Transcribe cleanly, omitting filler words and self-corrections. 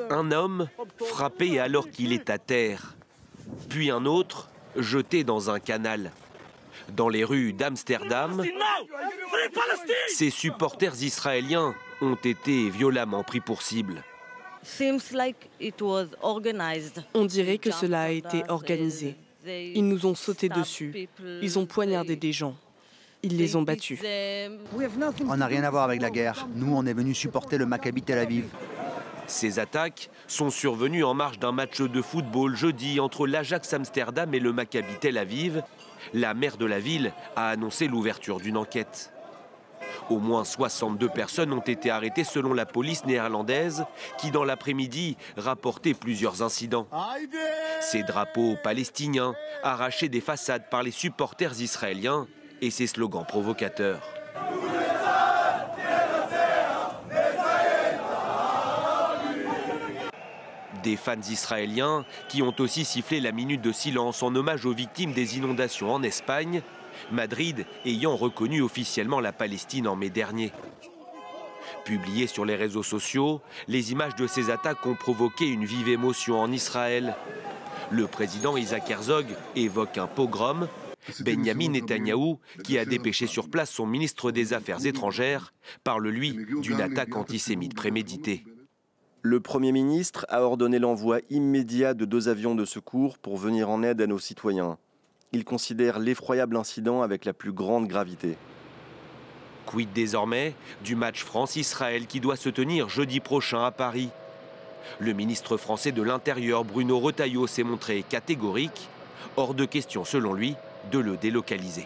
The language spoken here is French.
Un homme frappé alors qu'il est à terre, puis un autre jeté dans un canal. Dans les rues d'Amsterdam, ces supporters israéliens ont été violemment pris pour cible. On dirait que cela a été organisé. Ils nous ont sauté dessus. Ils ont poignardé des gens. Ils les ont battus. On n'a rien à voir avec la guerre. Nous, on est venus supporter le Maccabi Tel Aviv. Ces attaques sont survenues en marge d'un match de football jeudi entre l'Ajax Amsterdam et le Maccabi Tel Aviv. La maire de la ville a annoncé l'ouverture d'une enquête. Au moins 62 personnes ont été arrêtées selon la police néerlandaise qui, dans l'après-midi, rapportait plusieurs incidents. Ces drapeaux palestiniens arrachés des façades par les supporters israéliens et ces slogans provocateurs. Des fans israéliens qui ont aussi sifflé la minute de silence en hommage aux victimes des inondations en Espagne, Madrid ayant reconnu officiellement la Palestine en mai dernier. Publiées sur les réseaux sociaux, les images de ces attaques ont provoqué une vive émotion en Israël. Le président Isaac Herzog évoque un pogrom. Benjamin Netanyahou, qui a dépêché sur place son ministre des Affaires étrangères, parle lui d'une attaque antisémite préméditée. Le Premier ministre a ordonné l'envoi immédiat de 2 avions de secours pour venir en aide à nos citoyens. Il considère l'effroyable incident avec la plus grande gravité. Quid désormais du match France-Israël qui doit se tenir jeudi prochain à Paris? Le ministre français de l'Intérieur, Bruno Retailleau, s'est montré catégorique. Hors de question, selon lui, de le délocaliser.